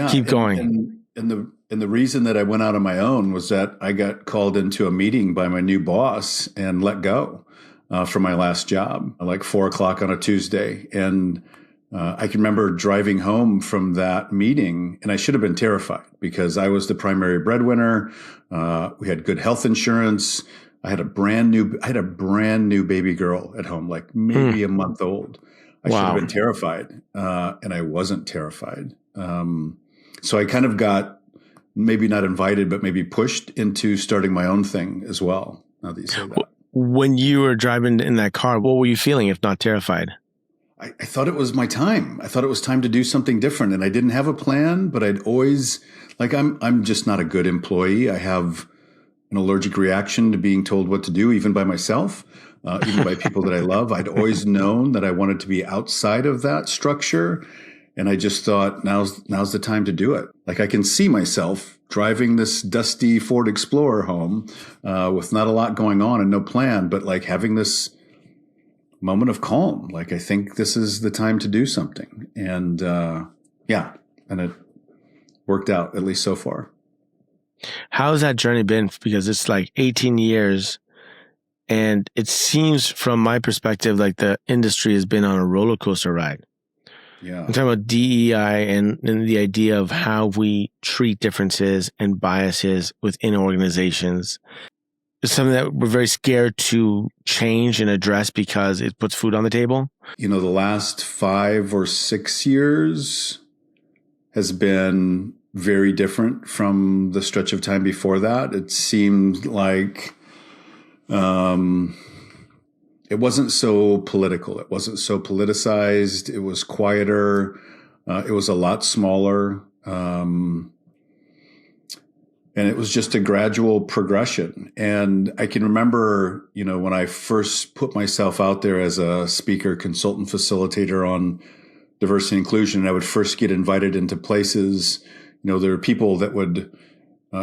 keep going. And the reason that I went out on my own was that I got called into a meeting by my new boss and let go from my last job, like 4:00 on a Tuesday. And I can remember driving home from that meeting, and I should have been terrified because I was the primary breadwinner. We had good health insurance. I had a brand new baby girl at home, like maybe a month old. I should have been terrified, and I wasn't terrified. So I kind of got maybe not invited, but maybe pushed into starting my own thing as well. Now that you say that. When you were driving in that car, what were you feeling, if not terrified? I thought it was my time. I thought it was time to do something different, and I didn't have a plan. But I'd always I'm just not a good employee. I have an allergic reaction to being told what to do, even by myself, even by people that I love. I'd always known that I wanted to be outside of that structure. And I just thought, now's the time to do it. Like, I can see myself driving this dusty Ford Explorer home with not a lot going on and no plan, but like having this moment of calm. Like, I think this is the time to do something. And and it worked out, at least so far. How has that journey been? Because it's like 18 years. And it seems, from my perspective, like the industry has been on a roller coaster ride. Yeah. I'm talking about DEI and the idea of how we treat differences and biases within organizations. It's something that we're very scared to change and address because it puts food on the table. The last 5 or 6 years has been very different from the stretch of time before that. It seemed like it wasn't so political. It wasn't so politicized. It was quieter. It was a lot smaller. And it was just a gradual progression. And I can remember, when I first put myself out there as a speaker, consultant, facilitator on diversity and inclusion, and I would first get invited into places. There are people that would,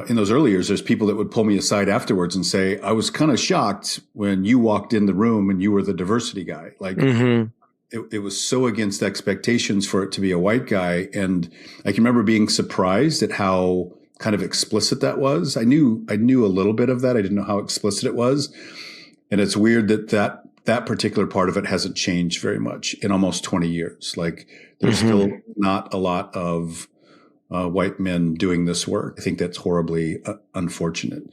in those early years, there's people that would pull me aside afterwards and say, I was kind of shocked when you walked in the room and you were the diversity guy. Like, it was so against expectations for it to be a white guy. And I can remember being surprised at how kind of explicit that was. I knew a little bit of that. I didn't know how explicit it was. And it's weird that particular part of it hasn't changed very much in almost 20 years. Like, there's still not a lot of white men doing this work. I think that's horribly unfortunate.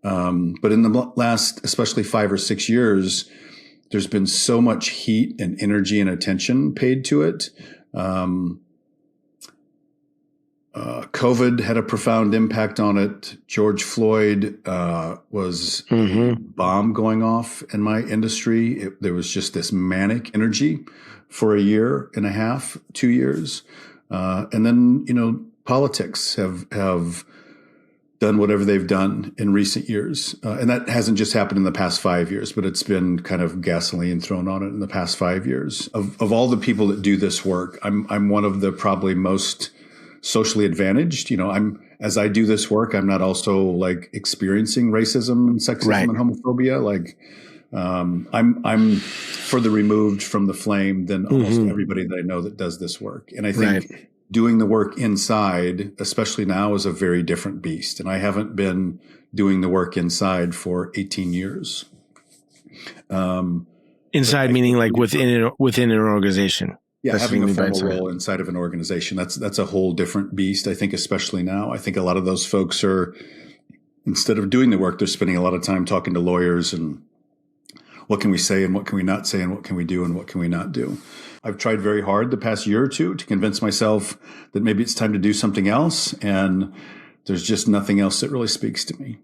But in the last, especially 5 or 6 years, there's been so much heat and energy and attention paid to it. COVID had a profound impact on it. George Floyd was a bomb going off in my industry. There was just this manic energy for a year and a half, 2 years. And then, politics have done whatever they've done in recent years. And that hasn't just happened in the past 5 years, but it's been kind of gasoline thrown on it in the past 5 years. Of all the people that do this work, I'm one of the probably most socially advantaged. As I do this work, I'm not also like experiencing racism and sexism and homophobia. Like, I'm further removed from the flame than almost everybody that I know that does this work. And I think doing the work inside, especially now, is a very different beast. And I haven't been doing the work inside for 18 years. Inside meaning like within an organization. Yeah, having a formal role inside of an organization. That's a whole different beast, I think, especially now. I think a lot of those folks are, instead of doing the work, they're spending a lot of time talking to lawyers and what can we say and what can we not say and what can we do and what can we not do. I've tried very hard the past year or two to convince myself that maybe it's time to do something else, and there's just nothing else that really speaks to me.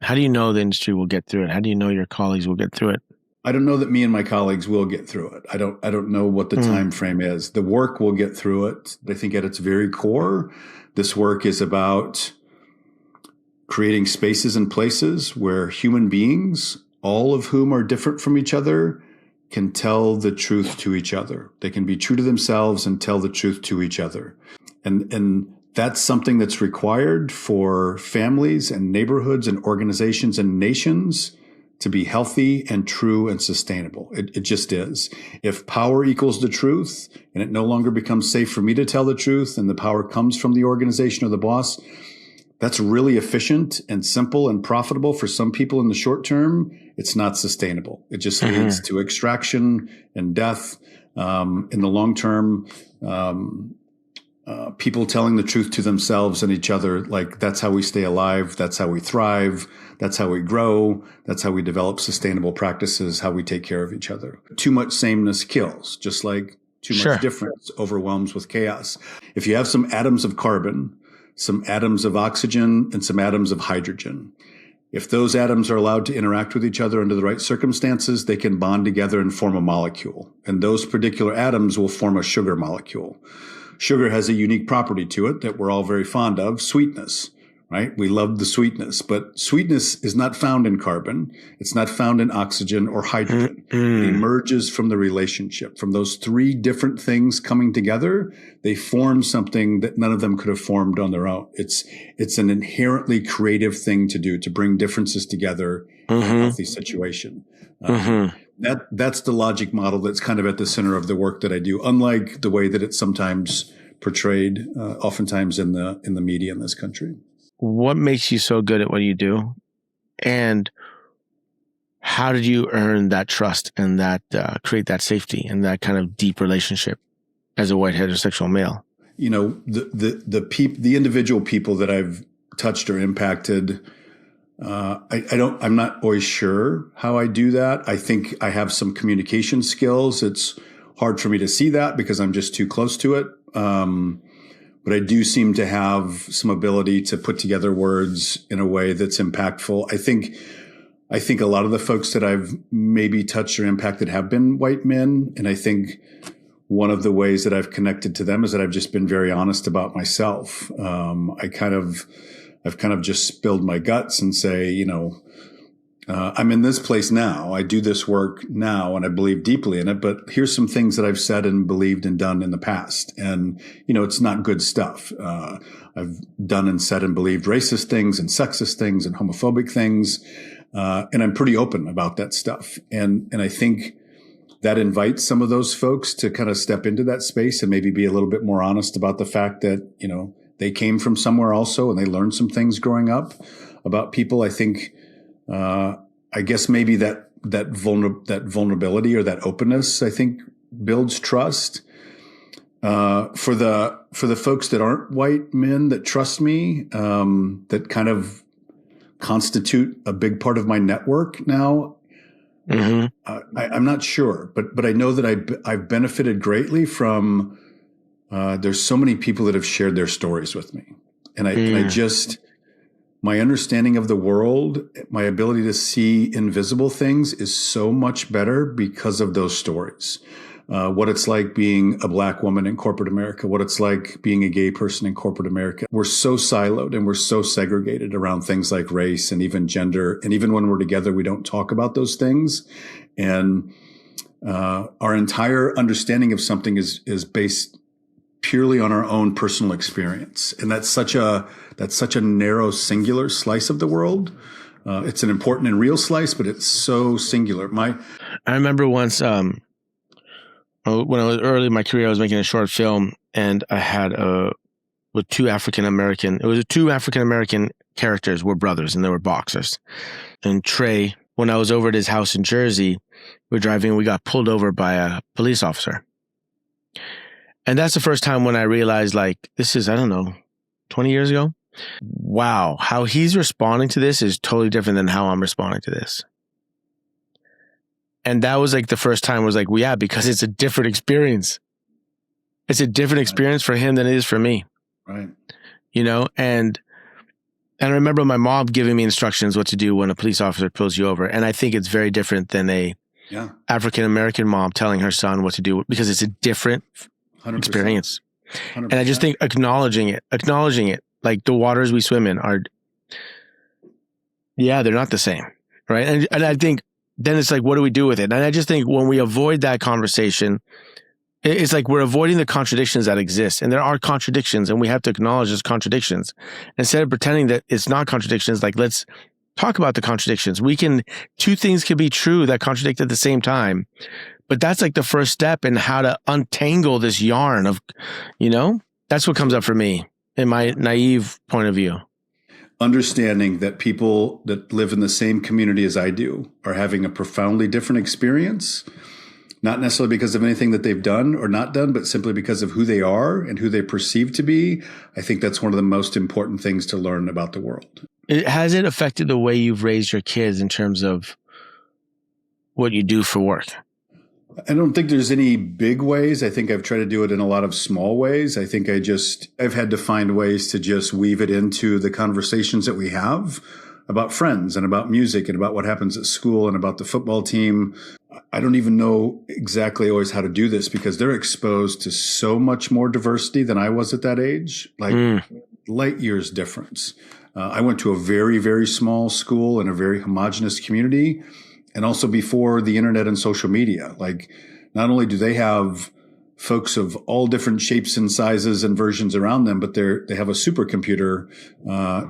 How do you know the industry will get through it? How do you know your colleagues will get through it? I don't know that me and my colleagues will get through it. I don't know what the time frame is. The work will get through it. I think at its very core, this work is about creating spaces and places where human beings, all of whom are different from each other, can tell the truth to each other. They can be true to themselves and tell the truth to each other. And that's something that's required for families and neighborhoods and organizations and nations to be healthy and true and sustainable. It just is. If power equals the truth and it no longer becomes safe for me to tell the truth and the power comes from the organization or the boss, that's really efficient and simple and profitable for some people in the short term. It's not sustainable. It just leads to extraction and death. In the long term, people telling the truth to themselves and each other, like that's how we stay alive. That's how we thrive. That's how we grow. That's how we develop sustainable practices, how we take care of each other. Too much sameness kills, just like too much difference overwhelms with chaos. If you have some atoms of carbon, some atoms of oxygen, and some atoms of hydrogen, if those atoms are allowed to interact with each other under the right circumstances, they can bond together and form a molecule. And those particular atoms will form a sugar molecule. Sugar has a unique property to it that we're all very fond of, sweetness, right? We love the sweetness, but sweetness is not found in carbon. It's not found in oxygen or hydrogen. It emerges from the relationship. From those three different things coming together, they form something that none of them could have formed on their own. It's an inherently creative thing to do, to bring differences together in a healthy situation. That's the logic model that's kind of at the center of the work that I do, unlike the way that it's sometimes portrayed, oftentimes in the media in this country. What makes you so good at what you do? And how did you earn that trust and that create that safety and that kind of deep relationship as a white heterosexual male? You know, the individual people that I've touched or impacted, I'm not always sure how I do that. I think I have some communication skills. It's hard for me to see that because I'm just too close to it. But I do seem to have some ability to put together words in a way that's impactful. I think a lot of the folks that I've maybe touched or impacted have been white men. And I think one of the ways that I've connected to them is that I've just been very honest about myself. I've kind of just spilled my guts and say, you know, I'm in this place now. I do this work now and I believe deeply in it, but here's some things that I've said and believed and done in the past. And, you know, it's not good stuff. I've done and said and believed racist things and sexist things and homophobic things. And I'm pretty open about that stuff. And I think that invites some of those folks to kind of step into that space and maybe be a little bit more honest about the fact that, you know, they came from somewhere also and they learned some things growing up about people. I think, I guess maybe that vulnerability or that openness, I think, builds trust. For the folks that aren't white men that trust me, that kind of constitute a big part of my network now. I'm not sure, but I know that I've benefited greatly from. There's so many people that have shared their stories with me, and I just. My understanding of the world, my ability to see invisible things is so much better because of those stories. What it's like being a Black woman in corporate America, what it's like being a gay person in corporate America. We're so siloed and we're so segregated around things like race and even gender. And even when we're together, we don't talk about those things. And our entire understanding of something is based purely on our own personal experience. And that's such a narrow, singular slice of the world. It's an important and real slice, but it's so singular. I remember once, when I was early in my career, I was making a short film and I had with two African-American characters were brothers and they were boxers. And Trey, when I was over at his house in Jersey, we were driving and we got pulled over by a police officer. And that's the first time when I realized, like, this is, I don't know, 20 years ago. Wow, how he's responding to this is totally different than how I'm responding to this. And that was like the first time I was like, well, yeah, because it's a different experience. It's a different experience for him than it is for me. Right. You know, and I remember my mom giving me instructions what to do when a police officer pulls you over. And I think it's very different than a African-American mom telling her son what to do because it's a different 100%. Experience. 100%. And I just think acknowledging it, like the waters we swim in Yeah, they're not the same, right? And I think then it's like, what do we do with it? And I just think when we avoid that conversation, it's like we're avoiding the contradictions that exist. And there are contradictions, and we have to acknowledge those contradictions. Instead of pretending that it's not contradictions, like let's talk about the contradictions. Two things can be true that contradict at the same time. But that's like the first step in how to untangle this yarn of, that's what comes up for me in my naive point of view. Understanding that people that live in the same community as I do are having a profoundly different experience, not necessarily because of anything that they've done or not done, but simply because of who they are and who they perceive to be. I think that's one of the most important things to learn about the world. Has it affected the way you've raised your kids in terms of what you do for work? I don't think there's any big ways. I think I've tried to do it in a lot of small ways. I think I've had to find ways to just weave it into the conversations that we have about friends and about music and about what happens at school and about the football team. I don't even know exactly always how to do this because they're exposed to so much more diversity than I was at that age, like light years difference. I went to a very, very small school in a very homogenous community. And also before the internet and social media, like not only do they have folks of all different shapes and sizes and versions around them, but they have a supercomputer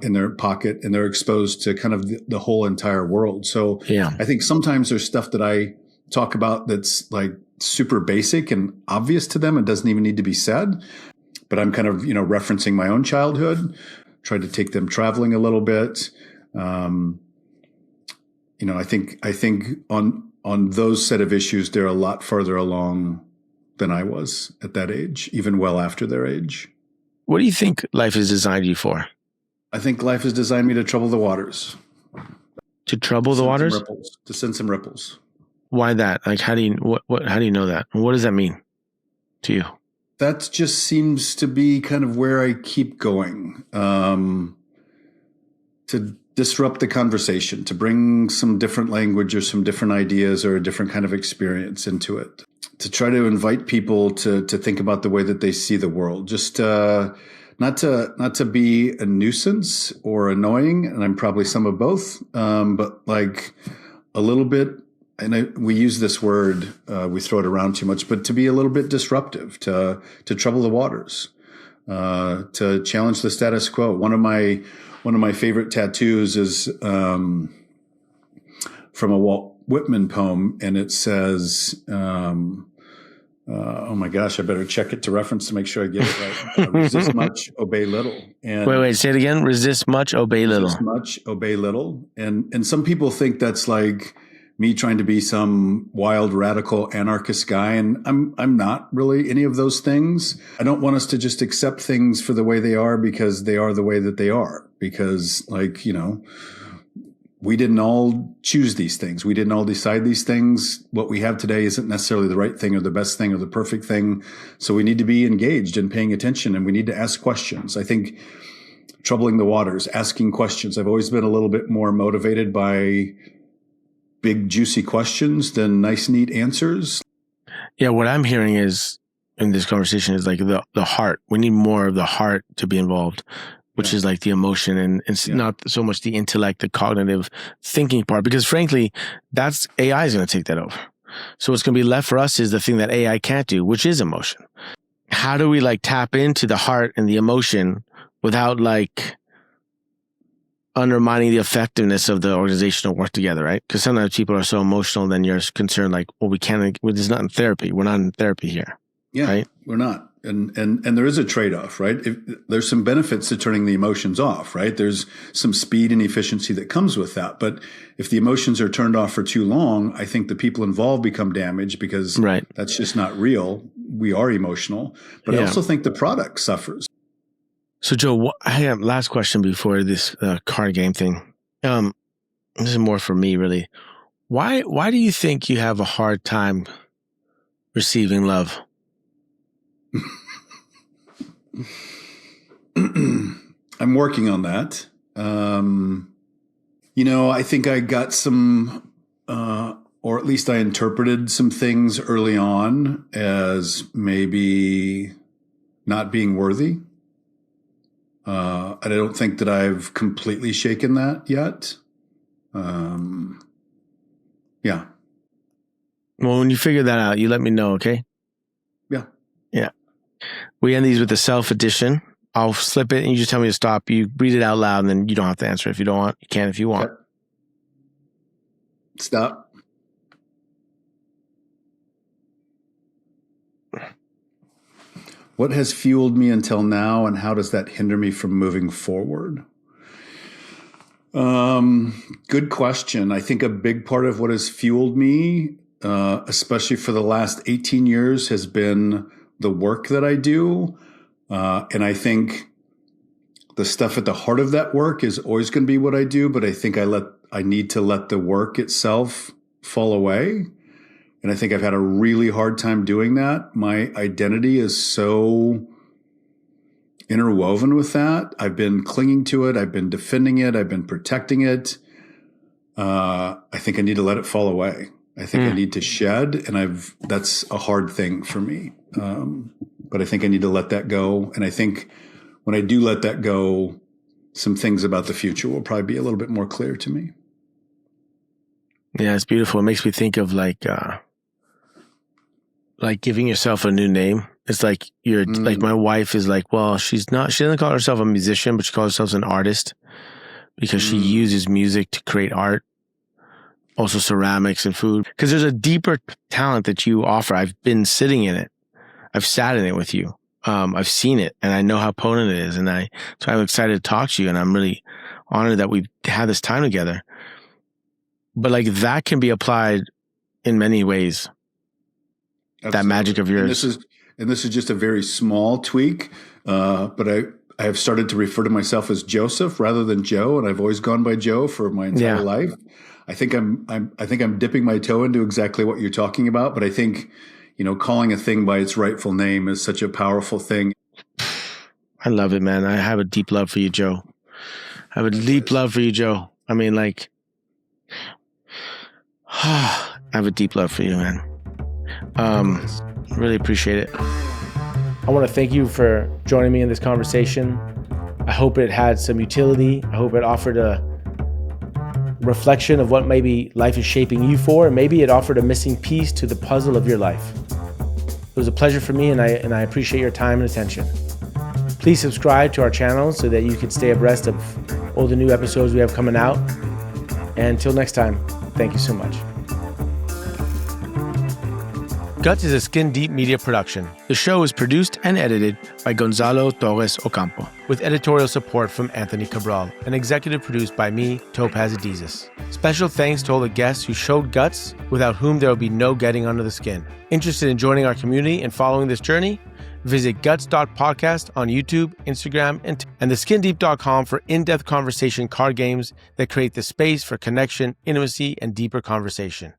in their pocket and they're exposed to kind of the whole entire world. So I think sometimes there's stuff that I talk about that's like super basic and obvious to them and doesn't even need to be said. But I'm kind of, referencing my own childhood, tried to take them traveling a little bit. I think on those set of issues, they're a lot farther along than I was at that age, even well after their age. What do you think life has designed you for? I think life has designed me to trouble the waters. To trouble the waters? To send some ripples. Why that? Like, how do you know that? What does that mean to you? That just seems to be kind of where I keep going. To disrupt the conversation, to bring some different language or some different ideas or a different kind of experience into it, to try to invite people to think about the way that they see the world, just not to be a nuisance or annoying, and I'm probably some of both, but like a little bit, and we use this word, we throw it around too much, but to be a little bit disruptive, to trouble the waters, to challenge the status quo. One of my favorite tattoos is from a Walt Whitman poem, and it says, oh my gosh, I better check it to reference to make sure I get it right. Resist much, obey little. And wait, say it again. Resist much, obey little. Resist much, obey little. And some people think that's like me trying to be some wild, radical, anarchist guy. And I'm not really any of those things. I don't want us to just accept things for the way they are because they are the way that they are. Because we didn't all choose these things. We didn't all decide these things. What we have today isn't necessarily the right thing or the best thing or the perfect thing. So we need to be engaged and paying attention, and we need to ask questions. I think troubling the waters, asking questions. I've always been a little bit more motivated by big, juicy questions than nice, neat answers. Yeah, what I'm hearing is in this conversation is like the heart. We need more of the heart to be involved, which is like the emotion and not so much the intellect, the cognitive thinking part, because frankly, that's AI is going to take that over. So what's going to be left for us is the thing that AI can't do, which is emotion. How do we like tap into the heart and the emotion without like undermining the effectiveness of the organizational work together, right? Because sometimes people are so emotional, then you're concerned like, well, we're just not in therapy. We're not in therapy here. Yeah, right? We're not. And there is a trade-off, right? There's some benefits to turning the emotions off, right? There's some speed and efficiency that comes with that. But if the emotions are turned off for too long, I think the people involved become damaged because that's just not real. We are emotional. But I also think the product suffers. So, Joe, I have last question before this card game thing. This is more for me, really. Why do you think you have a hard time receiving love? I'm working on that. I think I got some, or at least I interpreted some things early on as maybe not being worthy. And I don't think that I've completely shaken that yet. Yeah. Well, when you figure that out, you let me know, okay? Yeah. Yeah. We end these with the self edition. I'll slip it and you just tell me to stop. You read it out loud and then you don't have to answer if you don't want. You can if you want. Okay. Stop. What has fueled me until now, and how does that hinder me from moving forward? Good question. I think a big part of what has fueled me, especially for the last 18 years, has been the work that I do. And I think the stuff at the heart of that work is always going to be what I do, but I think I need to let the work itself fall away. And I think I've had a really hard time doing that. My identity is so interwoven with that. I've been clinging to it. I've been defending it. I've been protecting it. I think I need to let it fall away. I think I need to shed, and that's a hard thing for me. But I think I need to let that go. And I think when I do let that go, some things about the future will probably be a little bit more clear to me. Yeah, it's beautiful. It makes me think of like giving yourself a new name. It's like like my wife is like, well, she doesn't call herself a musician, but she calls herself an artist because she uses music to create art, also ceramics and food. Because there's a deeper talent that you offer. I've been sitting in it. I've sat in it with you. I've seen it and I know how potent it is. And so I'm excited to talk to you, and I'm really honored that we've had this time together. But like that can be applied in many ways. Absolutely. That magic of yours. And this is just a very small tweak, but I have started to refer to myself as Joseph rather than Joe, and I've always gone by Joe for my entire life. I think I'm dipping my toe into exactly what you're talking about, but I think, calling a thing by its rightful name is such a powerful thing. I love it, man. I have a deep love for you, Joe. I mean, like, I have a deep love for you, man. Really appreciate it. I want to thank you for joining me in this conversation. I hope it had some utility. I hope it offered a reflection of what maybe life is shaping you for, and maybe it offered a missing piece to the puzzle of your life. It was a pleasure for me, and I appreciate your time and attention. Please subscribe to our channel so that you can stay abreast of all the new episodes we have coming out. And until next time, thank you so much. Guts is a Skin Deep media production. The show is produced and edited by Gonzalo Torres Ocampo, with editorial support from Anthony Cabral, and executive produced by me, Topaz Adizes. Special thanks to all the guests who showed guts, without whom there will be no getting under the skin. Interested in joining our community and following this journey? Visit guts.podcast on YouTube, Instagram, and theskindeep.com for in-depth conversation card games that create the space for connection, intimacy, and deeper conversation.